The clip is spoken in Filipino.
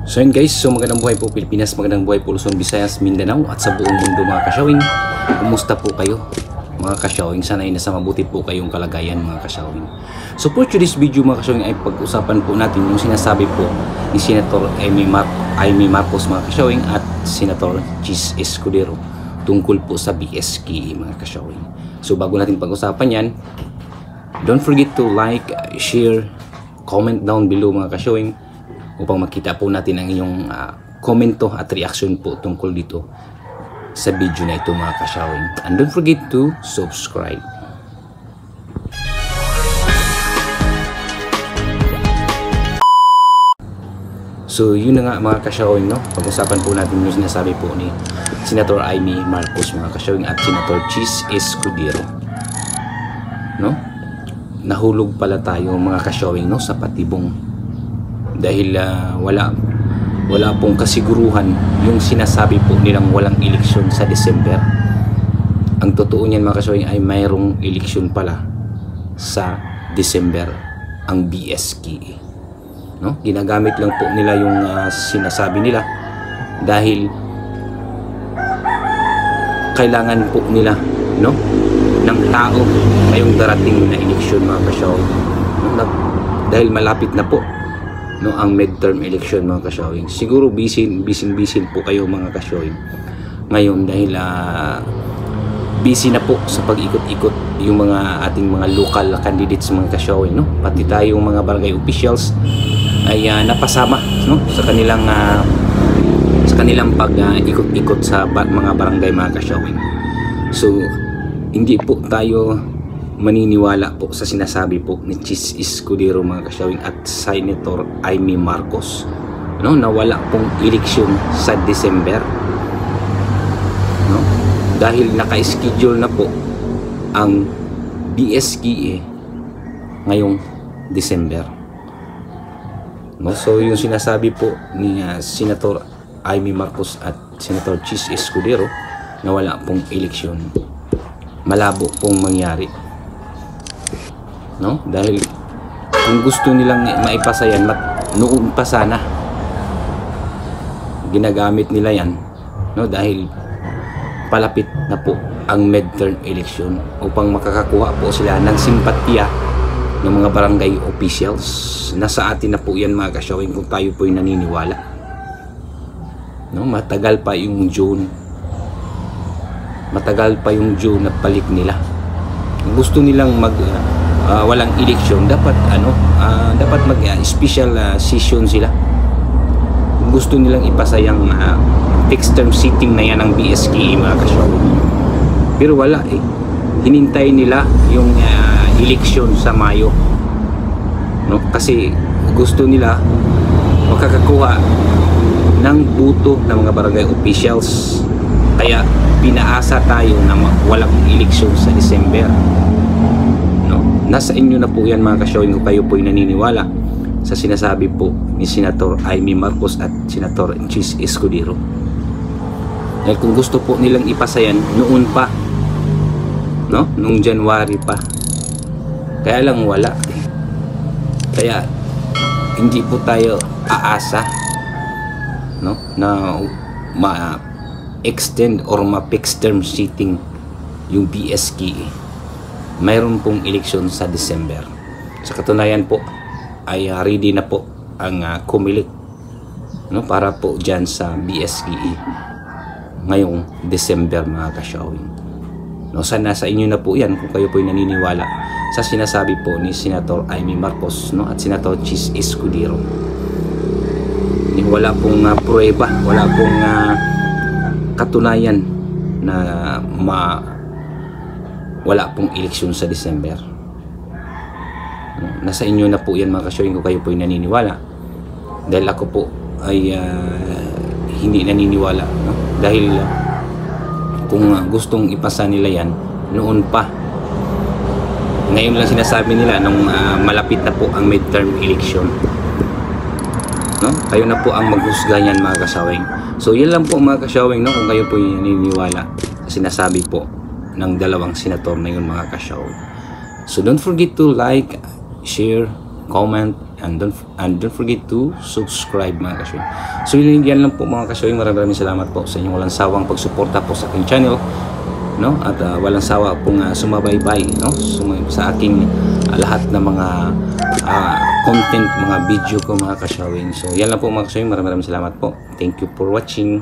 So yun guys, so magandang buhay po Pilipinas, magandang buhay po Luzon, Visayas, Mindanao at sa buong mundo mga kasyawing. Kumusta po kayo mga kasyawing? Sana ay nasa mabuti po kayong kalagayan mga kasyawing. So for today's video mga kasyawing ay pag-usapan po natin yung sinasabi po ni Senator Amy Marcos mga kasyawing at Senator Chis Escudero tungkol po sa BSKE mga kasyawing. So bago natin pag-usapan yan, don't forget to like, share, comment down below mga kasyawing upang makita po natin ang inyong komento at reaction po tungkol dito sa video na ito mga kasyawing. And don't forget to subscribe. So yun na nga mga kasyawing, no? Pag-usapan po natin yung sinasabi po ni Senator Amy Marcos mga kasyawing at Senator Chis Escudero, no? Nahulog pala tayo mga kasyawing, no, sa patibong dahil wala pong kasiguruhan yung sinasabi po nilang walang eleksyon sa December. Ang totoo niyan mga kasyawing ay mayroong eleksyon pala sa December ang BSKE, no? Ginagamit lang po nila yung sinasabi nila dahil kailangan po nila, no, ng tao ngayong darating na eleksyon mga kasyawing, no? Dahil malapit na po, no, ang midterm election mga kasyawing. Siguro busy po kayo mga kasyawing ngayon dahil busy na po sa pag-ikot-ikot yung mga ating mga local candidates mga kasyawing, no? Pati tayong mga barangay officials ay napasama, no, sa kanilang pag-ikot-ikot sa mga barangay mga kasyawing. So hindi po tayo maniniwala po sa sinasabi po ni Chis Escudero mga kasyawing at Senator Amy Marcos, no, na wala pong eleksyon sa December, no, dahil naka-schedule na po ang BSKE ngayong December, no. So yung sinasabi po ni Senator Amy Marcos at Senator Chis Escudero na wala pong eleksyon, malabo pong mangyari, no? Dahil kung gusto nilang maipasa yan, noon pa sana ginagamit nila yan, no? Dahil palapit na po ang midterm election upang makakakuha po sila ng simpatya ng mga barangay officials. Nasa atin na po yan mga kasyawing kung tayo po'y naniniwala, no? Matagal pa yung June na balik nila. Kung gusto nilang walang eleksyon, dapat dapat mag special session sila. Kung gusto nilang ipasa yung fixed term sitting na yan ng BSKE mga kasyawing, pero wala eh. Hinintay nila yung eleksyon sa Mayo, no? Kasi gusto nila makakakuha ng buto ng mga barangay officials, kaya pinaasa tayo na walang eleksyon sa December, no? Nasa inyo na po yan mga kasyawing kung kayo po'y naniniwala sa sinasabi po ni Senator Amy Marcos at Senator Chis Escudero. Dahil kung gusto po nilang ipasa yan noon pa, no, noong January pa, kaya lang wala eh. Kaya hindi po tayo aasa, no, na extend or ma-fixed term sitting yung BSKE. Mayroon pong eleksyon sa December. Sa katunayan po ay ready na po ang COMELEC, no, para po dyan sa BSKE ngayong December mga kasyawing, no. Sana sa inyo na po yan kung kayo po'y naniniwala sa sinasabi po ni Senator Amy Marcos, no, at Senator Chis Escudero. Wala pong pruweba, wala pong katunayan na wala pong eleksyon sa December. Nasa inyo na po yan mga kasyawing kung kayo po'y naniniwala. Dahil ako po ay hindi naniniwala, no? Dahil kung gustong ipasa nila yan noon pa, ngayon lang sinasabi nila nung malapit na po ang midterm election, no? Kayo na po ang maghusga niyan mga kasyawing. So yan lang po mga kasyawing, no, kung kayo po naniniwala sa sinasabi po ng dalawang senator na yun mga kasyawing. So don't forget to like, share, comment, and don't forget to subscribe mga kasyoy. So yan lang po mga kasyoy. Maraming salamat po sa inyong walang sawang pagsuporta po sa aking channel, no? At walang sawa pong sumabaybay, no? Sa aking lahat ng mga content, mga video ko mga kasyoy. So yan lang po mga kasyoy. Maraming salamat po. Thank you for watching.